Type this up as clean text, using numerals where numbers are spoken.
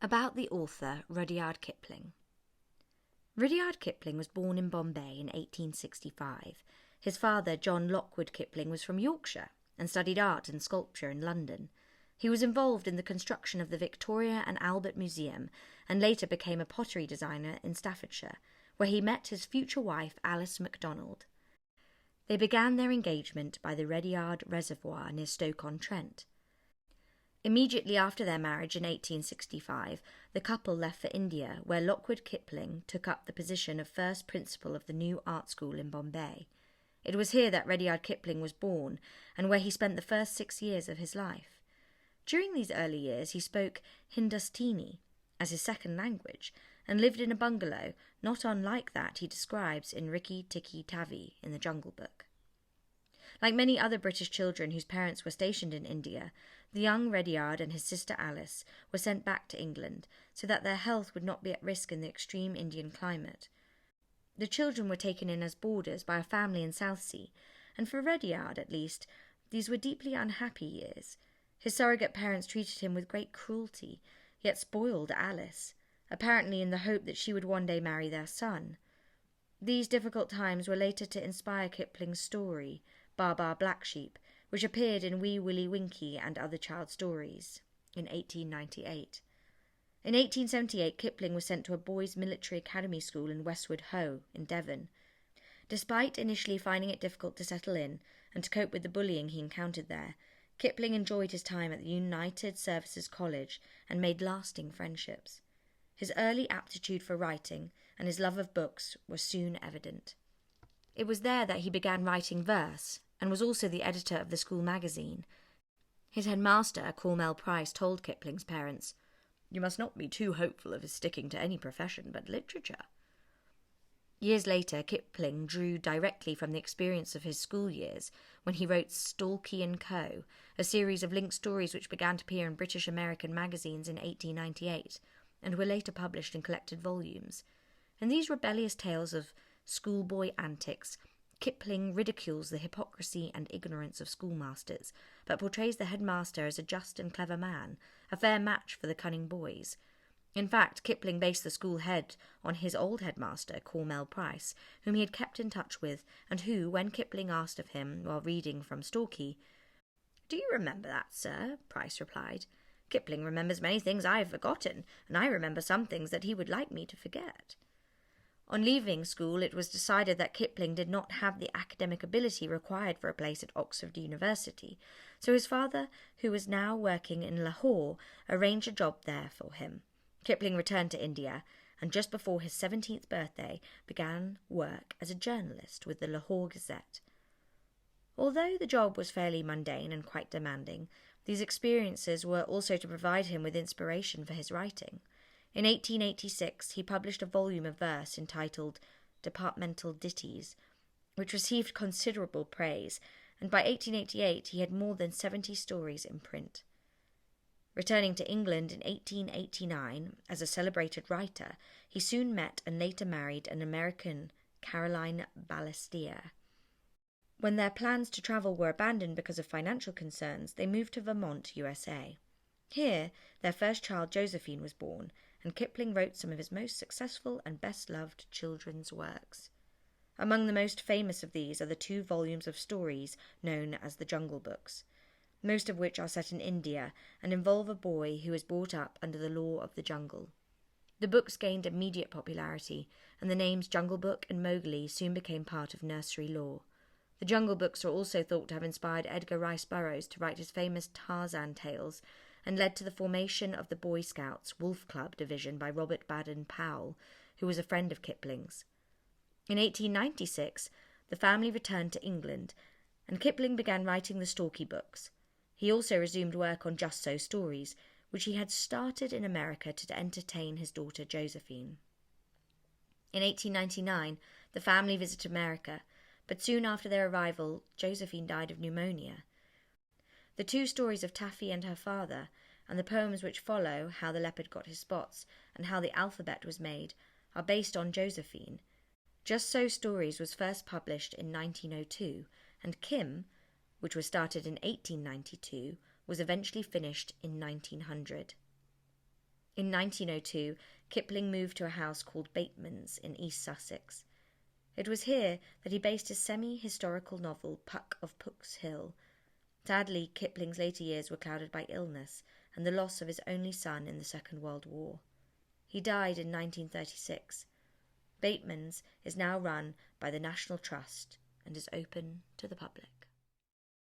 About the author Rudyard Kipling. Rudyard Kipling was born in Bombay in 1865. His father, John Lockwood Kipling, was from Yorkshire and studied art and sculpture in London. He was involved in the construction of the Victoria and Albert Museum and later became a pottery designer in Staffordshire, where he met his future wife, Alice MacDonald. They began their engagement by the Rudyard Reservoir near Stoke-on-Trent. Immediately after their marriage in 1865, the couple left for India, where Lockwood Kipling took up the position of first principal of the new art school in Bombay. It was here that Rudyard Kipling was born, and where he spent the first 6 years of his life. During these early years he spoke Hindustani as his second language, and lived in a bungalow not unlike that he describes in Rikki Tikki Tavi in the Jungle Book. Like many other British children whose parents were stationed in India, the young Rudyard and his sister Alice were sent back to England so that their health would not be at risk in the extreme Indian climate. The children were taken in as boarders by a family in Southsea, and for Rudyard, at least, these were deeply unhappy years. His surrogate parents treated him with great cruelty, yet spoiled Alice, apparently in the hope that she would one day marry their son. These difficult times were later to inspire Kipling's story, Baa Black Sheep, which appeared in Wee Willie Winkie and Other Child Stories in 1898. In 1878, Kipling was sent to a boys' military academy school in Westward Ho in Devon. Despite initially finding it difficult to settle in and to cope with the bullying he encountered there, Kipling enjoyed his time at the United Services College and made lasting friendships. His early aptitude for writing and his love of books were soon evident. It was there that he began writing verse, and was also the editor of the school magazine. His headmaster, Cornwell Price, told Kipling's parents, "You must not be too hopeful of his sticking to any profession but literature." Years later, Kipling drew directly from the experience of his school years when he wrote Stalky and Co., a series of linked stories which began to appear in British American magazines in 1898 and were later published in collected volumes. In these rebellious tales of schoolboy antics, Kipling ridicules the hypocrisy and ignorance of schoolmasters, but portrays the headmaster as a just and clever man, a fair match for the cunning boys. In fact, Kipling based the school head on his old headmaster, Cornwell Price, whom he had kept in touch with, and who, when Kipling asked of him while reading from Stalky, "Do you remember that, sir?" Price replied, "Kipling remembers many things I have forgotten, and I remember some things that he would like me to forget." On leaving school, it was decided that Kipling did not have the academic ability required for a place at Oxford University, so his father, who was now working in Lahore, arranged a job there for him. Kipling returned to India, and just before his 17th birthday began work as a journalist with the Lahore Gazette. Although the job was fairly mundane and quite demanding, these experiences were also to provide him with inspiration for his writing. In 1886, he published a volume of verse entitled Departmental Ditties, which received considerable praise, and by 1888 he had more than 70 stories in print. Returning to England in 1889 as a celebrated writer, he soon met and later married an American, Caroline Balestier. When their plans to travel were abandoned because of financial concerns, they moved to Vermont, USA. Here, their first child, Josephine, was born, and Kipling wrote some of his most successful and best-loved children's works. Among the most famous of these are the 2 volumes of stories known as the Jungle Books, most of which are set in India and involve a boy who is brought up under the law of the jungle. The books gained immediate popularity, and the names Jungle Book and Mowgli soon became part of nursery lore. The Jungle Books are also thought to have inspired Edgar Rice Burroughs to write his famous Tarzan tales, and led to the formation of the Boy Scouts Wolf Club division by Robert Baden-Powell, who was a friend of Kipling's. In 1896, the family returned to England, and Kipling began writing the Stalky books. He also resumed work on Just So stories, which he had started in America to entertain his daughter Josephine. In 1899, the family visited America, but soon after their arrival, Josephine died of pneumonia. The 2 stories of Taffy and her father, and the poems which follow, How the Leopard Got His Spots and How the Alphabet Was Made, are based on Josephine. Just So Stories was first published in 1902, and Kim, which was started in 1892, was eventually finished in 1900. In 1902, Kipling moved to a house called Bateman's in East Sussex. It was here that he based his semi-historical novel Puck of Pook's Hill. Sadly, Kipling's later years were clouded by illness and the loss of his only son in the Second World War. He died in 1936. Bateman's is now run by the National Trust and is open to the public.